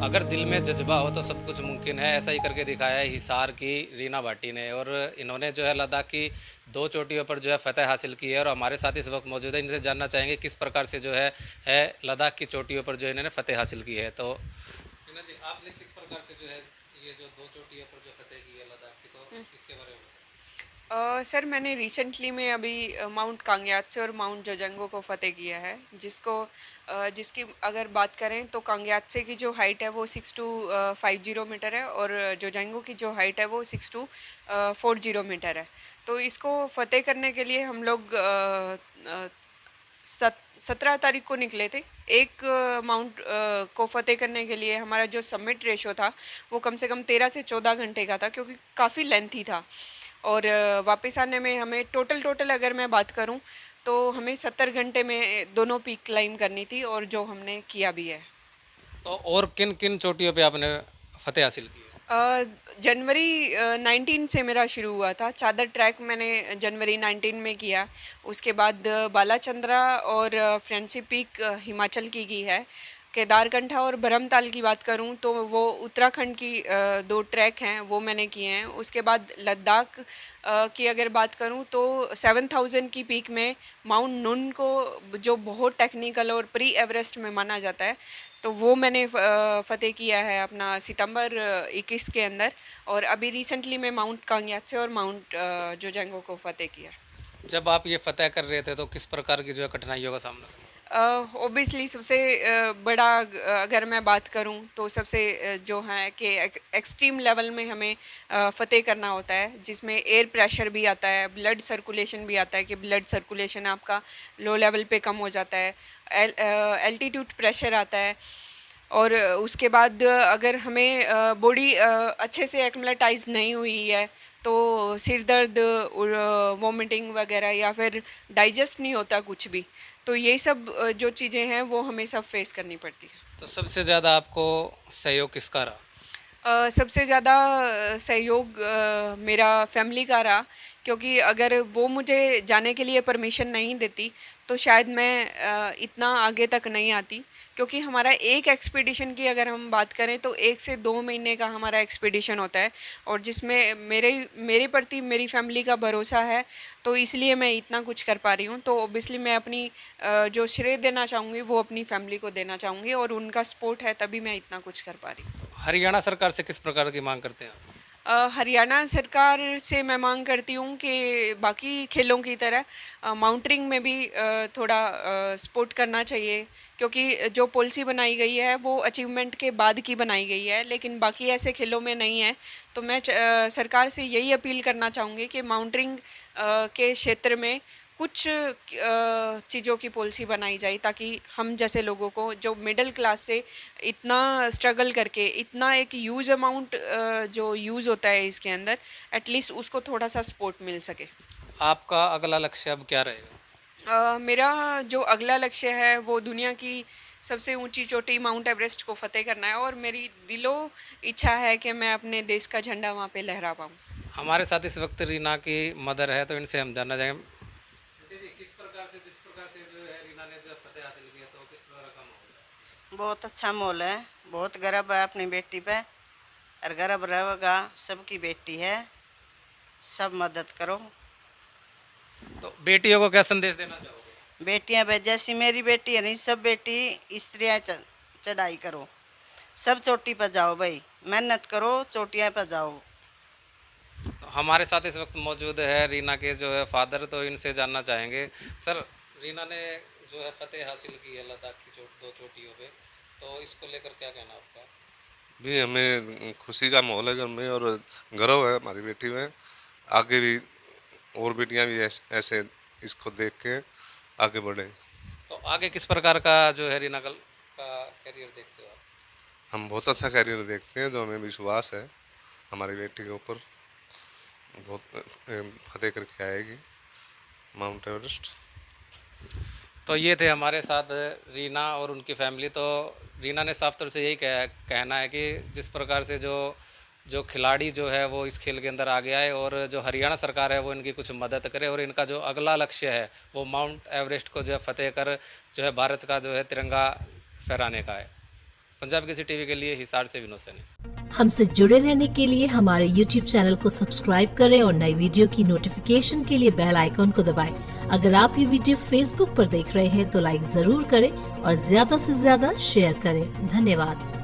अगर दिल में जज्बा हो तो सब कुछ मुमकिन है, ऐसा ही करके दिखाया है हिसार की रीना भाटी ने। और इन्होंने जो है लद्दाख की 2 चोटियों पर जो है फ़तह हासिल की है। और हमारे साथ इस वक्त मौजूद है, इनसे जानना चाहेंगे किस प्रकार से जो है लद्दाख की चोटियों पर जो इन्होंने फ़तह हासिल की है। तो रीना जी, आपने किस प्रकार से जो है ये जो 2 चोटियों पर जो फ़तह की है लद्दाख की, तो इसके बारे में सर मैंने रिसेंटली में अभी माउंट कांग्यात्से और माउंट जोजांगो को फ़तेह किया है, जिसकी अगर बात करें तो कांग्यात्से की जो हाइट है वो 6250 मीटर है, और जोजांगो की जो हाइट है वो 6240 मीटर है। तो इसको फ़तेह करने के लिए हम लोग 17 तारीख को निकले थे। एक माउंट को फ़तेह करने के लिए हमारा जो सबमिट रेशो था वो कम से कम 13 से 14 घंटे का था, क्योंकि काफ़ी लेंथी था। और वापस आने में हमें टोटल अगर मैं बात करूं तो हमें 70 घंटे में दोनों पीक क्लाइम करनी थी, और जो हमने किया भी है। तो और किन किन चोटियों पे आपने फ़तह हासिल की है? अ, जनवरी 19 से मेरा शुरू हुआ था। चादर ट्रैक मैंने जनवरी 19 में किया। उसके बाद बालाचंद्रा और फ्रेंडशिप पीक हिमाचल की है। केदारकंठा और बरमताल की बात करूं तो वो उत्तराखंड की 2 ट्रैक हैं, वो मैंने किए हैं। उसके बाद लद्दाख की अगर बात करूं तो 7000 की पीक में माउंट नुन को, जो बहुत टेक्निकल और प्री एवरेस्ट में माना जाता है, तो वो मैंने फ़तेह किया है अपना सितंबर 21 के अंदर। और अभी रिसेंटली मैं माउंट कांग्याचे और माउंट जोजांगो को फ़तेह किया। जब आप ये फ़तह कर रहे थे तो किस प्रकार की जो है कठिनाइयों का सामना करना ओबियसली सबसे बड़ा, अगर मैं बात करूं तो सबसे जो है कि एक्सट्रीम लेवल में हमें फ़तेह करना होता है, जिसमें एयर प्रेशर भी आता है, ब्लड सर्कुलेशन भी आता है कि ब्लड सर्कुलेशन आपका लो लेवल पे कम हो जाता है, एल्टीट्यूड प्रेशर आता है। और उसके बाद अगर हमें बॉडी अच्छे से एक्मलेटाइज नहीं हुई है तो सिर दर्द, वॉमिटिंग वगैरह, या फिर डाइजेस्ट नहीं होता कुछ भी। तो ये सब जो चीज़ें हैं वो हमें सब फेस करनी पड़ती है। तो सबसे ज़्यादा आपको सहयोग किसका रहा? सबसे ज़्यादा सहयोग मेरा फैमिली का रहा, क्योंकि अगर वो मुझे जाने के लिए परमिशन नहीं देती तो शायद मैं इतना आगे तक नहीं आती। क्योंकि हमारा एक एक्सपीडिशन की अगर हम बात करें तो 1 से 2 महीने का हमारा एक्सपीडिशन होता है, और जिसमें मेरे प्रति मेरी फैमिली का भरोसा है, तो इसलिए मैं इतना कुछ कर पा रही हूँ। तो ओबियसली मैं अपनी जो श्रेय देना चाहूँगी वो अपनी फैमिली को देना चाहूँगी, और उनका सपोर्ट है तभी मैं इतना कुछ कर पा रही हूँ। हरियाणा सरकार से किस प्रकार की मांग करते हैं आप? हरियाणा सरकार से मैं मांग करती हूँ कि बाकी खेलों की तरह माउंटेनिंग में भी थोड़ा सपोर्ट करना चाहिए, क्योंकि जो पॉलिसी बनाई गई है वो अचीवमेंट के बाद की बनाई गई है, लेकिन बाकी ऐसे खेलों में नहीं है। तो मैं सरकार से यही अपील करना चाहूँगी कि माउंटेनिंग के क्षेत्र में कुछ चीज़ों की पॉलिसी बनाई जाए, ताकि हम जैसे लोगों को, जो मिडिल क्लास से इतना स्ट्रगल करके इतना एक यूज़ अमाउंट जो यूज़ होता है इसके अंदर, एटलीस्ट उसको थोड़ा सा सपोर्ट मिल सके। आपका अगला लक्ष्य अब क्या रहेगा? मेरा जो अगला लक्ष्य है वो दुनिया की सबसे ऊंची चोटी माउंट एवरेस्ट को फतेह करना है, और मेरी दिलो इच्छा है कि मैं अपने देश का झंडा वहाँ पे लहरा पाऊँ। हमारे साथ इस वक्त रीना की मदर है, तो इनसे हम जानना चाहेंगे जी, जिस प्रकार से जो है रीना ने जो फतेह हासिल किया, तो किस प्रकार का माहौल है? बहुत अच्छा माहौल है। बहुत गर्व है अपनी बेटी पे, और गर्व रहेगा। सबकी बेटी है, सब मदद करो। तो बेटियों को क्या संदेश देना चाहोगे? बेटियां पे जैसी मेरी बेटी है नहीं, सब बेटी स्त्रियां चढ़ाई करो, सब चोटी पर जाओ भाई, मेहनत करो, चोटियां पर जाओ। तो हमारे साथ इस वक्त मौजूद है रीना के जो है फादर, तो इनसे जानना चाहेंगे। सर, रीना ने जो है फतेह हासिल की है लद्दाख की 2 चोटियों पे, तो इसको लेकर क्या कहना आपका? भी हमें खुशी का माहौल है घर में, और गर्व है हमारी बेटी में। आगे भी और बेटियां भी ऐसे इसको देख के आगे बढ़े। तो आगे किस प्रकार का जो है रीना का करियर देखते हो आप? हम बहुत अच्छा कैरियर देखते हैं, जो हमें विश्वास है हमारी बेटी के ऊपर। बहुत फतेह करके आएगी माउंट एवरेस्ट। तो ये थे हमारे साथ रीना और उनकी फैमिली। तो रीना ने साफ तौर से यही कहना है कि जिस प्रकार से जो जो खिलाड़ी जो है वो इस खेल के अंदर आ गया है, और जो हरियाणा सरकार है वो इनकी कुछ मदद करे, और इनका जो अगला लक्ष्य है वो माउंट एवरेस्ट को जो है फतेह कर जो है भारत का जो है तिरंगा फहराने का है। पंजाब केसरी टीवी के लिए हिसार से विनोद सैनी। हमसे जुड़े रहने के लिए हमारे YouTube चैनल को सब्सक्राइब करें और नई वीडियो की नोटिफिकेशन के लिए बेल आइकॉन को दबाएं। अगर आप ये वीडियो Facebook पर देख रहे हैं तो लाइक जरूर करें और ज्यादा से ज्यादा शेयर करें। धन्यवाद।